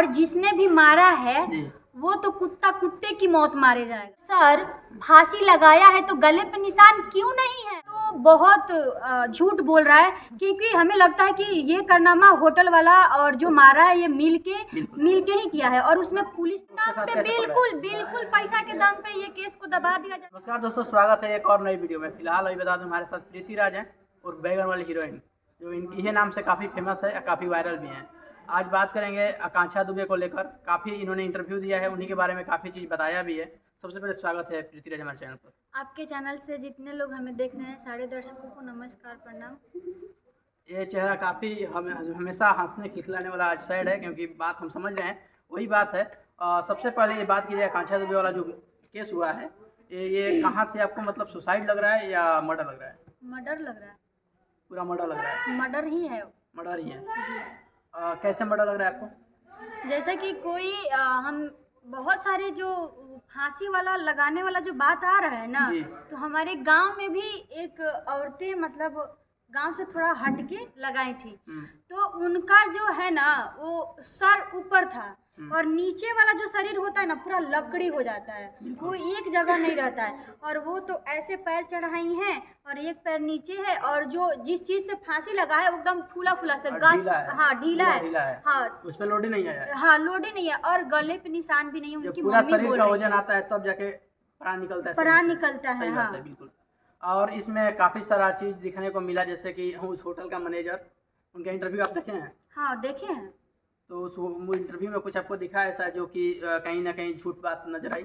और जिसने भी मारा है जी। वो तो कुत्ता कुत्ते की मौत मारे जाएगा। सर फांसी लगाया है तो गले पे निशान क्यों नहीं है? तो बहुत झूठ बोल रहा है, क्योंकि हमें लगता है कि ये कारनामा होटल वाला और जो मारा है ये मिल के ही किया है, और उसमें पुलिस नाम पे बिल्कुल पैसा के दाम पे ये केस को दबा दिया जाए। नमस्कार दोस्तों, स्वागत है एक और नई वीडियो में। फिलहाल अभी बता दूं, हमारे साथ प्रीति राज हैं और बैगन वाली हीरोइन, जो इनकी ये नाम से काफ़ी फेमस है, काफ़ी वायरल भी हैं। आज बात करेंगे आकांक्षा दुबे को लेकर। काफ़ी इन्होंने इंटरव्यू दिया है, उन्हीं के बारे में काफ़ी चीज़ बताया भी है। सबसे पहले स्वागत है प्रीति राज हमारे चैनल पर। आपके चैनल से जितने लोग हमें देख रहे हैं सारे दर्शकों को नमस्कार, प्रणाम। ये चेहरा काफ़ी हमेशा हंसने खिलखिलाने वाला आज साइड है, क्योंकि बात हम समझ रहे हैं वही बात है। सबसे पहले ये बात की जाए, आकांक्षा दुबे वाला जो केस हुआ है, ये कहाँ से आपको मतलब सुसाइड लग रहा है या मर्डर लग रहा है? मर्डर लग रहा है। पूरा मर्डर लग रहा है? मर्डर ही है। मर्डर ही है जी। कैसे मर्डर लग रहा है आपको? जैसे कि कोई हम बहुत सारे जो फांसी वाला लगाने वाला जो बात आ रहा है ना, जी। तो हमारे गांव में भी एक औरतें मतलब गांव से थोड़ा हटके लगाई थी, तो उनका जो है ना वो सर ऊपर था और नीचे वाला जो शरीर होता है ना पूरा लकड़ी हो जाता है, वो एक जगह नहीं रहता है। और वो तो ऐसे पैर चढ़ाई हैं और एक पैर नीचे है, और जो जिस चीज से फांसी लगा है वो एकदम फूला फूला से गाछ, हाँ ढीला है, हाँ उस पर लोड ही नहीं आया है। हाँ लोड ही नहीं है, और गले पे निशान भी नहीं है। उनकी पूरा मम्मी शरीर बोल का रही वजन है, आता है तब जाके प्राण निकलता है। प्राण निकलता है। सही हाँ बात है, बिल्कुल। और इसमें काफी सारा चीज दिखने को मिला, जैसे कि उस होटल का मैनेजर, उनका इंटरव्यू आप देखे हैं? हाँ देखे हैं। तो उस इंटरव्यू में कुछ आपको दिखा ऐसा जो कि कहीं ना कहीं झूठ बात नजर आई?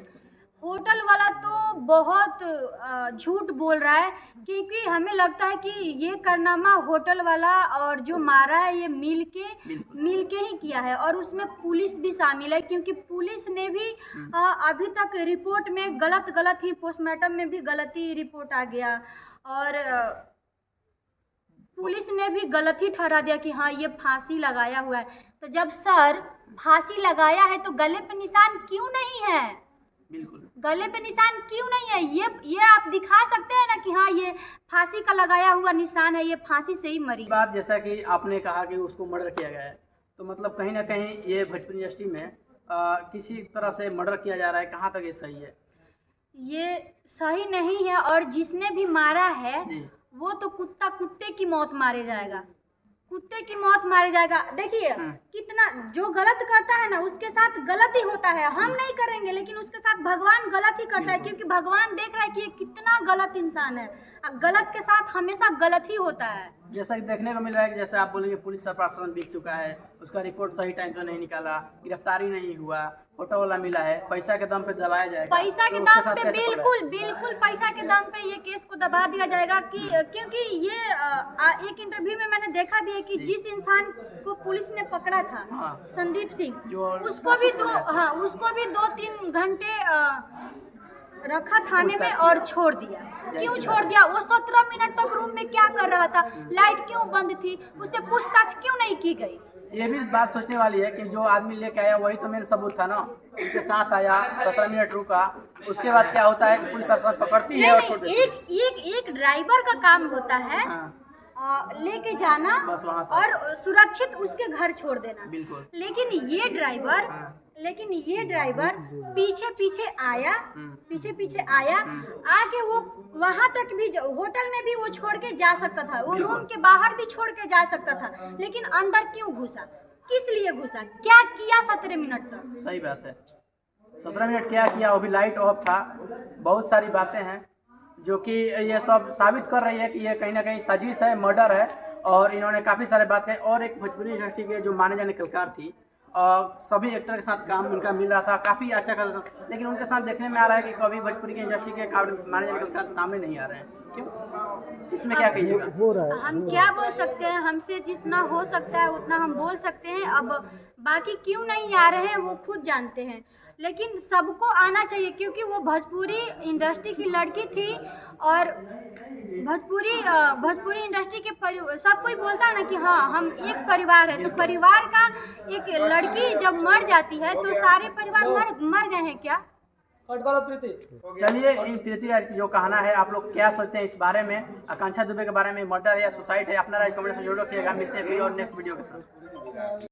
होटल वाला तो बहुत झूठ बोल रहा है, क्योंकि हमें लगता है कि ये कारनामा होटल वाला और जो मारा है ये मिल के ही किया है, और उसमें पुलिस भी शामिल है, क्योंकि पुलिस ने भी अभी तक रिपोर्ट में गलत ही, पोस्टमार्टम में भी गलती रिपोर्ट आ गया, और पुलिस ने भी गलत ही ठहरा दिया कि हाँ ये फांसी लगाया हुआ है। तो जब सर फांसी लगाया है तो गले पे निशान क्यों नहीं है? बिल्कुल, गले पे निशान क्यों नहीं है? ये आप दिखा सकते हैं ना कि हाँ ये फांसी का लगाया हुआ निशान है, ये फांसी से ही मरी बात। जैसा कि आपने कहा कि उसको मर्डर किया गया है, तो मतलब कहीं ना कहीं ये भोजपुरी इंडस्ट्री में किसी तरह से मर्डर किया जा रहा है। कहाँ तक ये सही है? ये सही नहीं है, और जिसने भी मारा है जी। वो तो कुत्ता कुत्ते की मौत मारे जाएगा, कुत्ते की मौत मारे जाएगा। देखिए कितना जो गलत करता है ना उसके साथ गलत ही होता है। हम नहीं करेंगे लेकिन उसके साथ भगवान गलत ही करता है, क्योंकि भगवान देख रहा है कि ये कितना गलत इंसान है। गलत के साथ हमेशा गलत ही होता है। जैसा कि देखने को मिल रहा है कि जैसे आप बोलेंगे पुलिस का प्रशासन बिक चुका है, उसका रिपोर्ट सही टाइम से नहीं निकाला, गिरफ्तारी नहीं हुआ, फोटो वाला मिला है, पैसा के दम पे दबाया जाएगा। पैसा के दाम पे बिल्कुल पैसा के दाम पे ये केस को दबा दिया जाएगा, कि क्योंकि ये एक इंटरव्यू में मैंने देखा भी है कि जिस इंसान को पुलिस ने पकड़ा था, संदीप सिंह, उसको भी 2-3 घंटे रखा थाने में और छोड़ दिया। क्यों छोड़ दिया? वो 17 मिनट तक रूम में क्या कर रहा था? लाइट क्यों बंद थी? उससे पूछताछ क्यों नहीं की गई? ये भी बात सोचने वाली है कि जो आदमी लेके आया वही तो मेरा सबूत था ना। उनके साथ आया, 17 मिनट रुका, उसके बाद क्या होता है कि पुलिस प्रशासन पकड़ती है और छोड़ देती है। एक ड्राइवर का काम होता है लेके जाना बस वहाँ और सुरक्षित उसके घर छोड़ देना। बिल्कुल। लेकिन ये ड्राइवर पीछे पीछे आया, आके वो वहां तक भी, होटल में भी वो छोड़ के जा सकता था, वो रूम के बाहर भी छोड़ के जा सकता था, लेकिन अंदर क्यों घुसा? किस लिए घुसा? क्या किया 17 मिनट तक? सही बात है, 17 मिनट क्या किया? वो भी लाइट ऑफ था। बहुत सारी बातें हैं जो कि ये सब साबित कर रही है कि ये कहीं ना कहीं साजिश है, मर्डर है। और इन्होंने काफ़ी सारे बात कही। और एक भोजपुरी इंडस्ट्री के जो माने जाने कलाकार थी, सभी एक्टर के साथ काम उनका मिल रहा था, काफ़ी अच्छा कर रहा था, लेकिन उनके साथ देखने में आ रहा है कि कभी भोजपुरी की इंडस्ट्री के माने जाने कलाकार सामने नहीं आ रहे हैं। क्यों? इसमें क्या कहिएगा? हम क्या बोल सकते हैं? हमसे जितना हो सकता है उतना हम बोल सकते हैं। अब बाकी क्यों नहीं आ रहे हैं वो खुद जानते हैं, लेकिन सबको आना चाहिए, क्योंकि वो भोजपुरी इंडस्ट्री की लड़की थी। और भोजपुरी इंडस्ट्री के सब कोई बोलता है ना कि हाँ हम एक परिवार है, तो परिवार का एक लड़की जब मर जाती है तो सारे परिवार मर गए हैं क्या? चलिए, इन प्रीति राज की जो कहना है, आप लोग क्या सोचते हैं इस बारे में? आकांक्षा दुबे के बारे में मर्डर है या सुसाइड है? अपना राय कमेंट में जरूर रखिएगा। मिलते हैं फिर और नेक्स्ट वीडियो के साथ।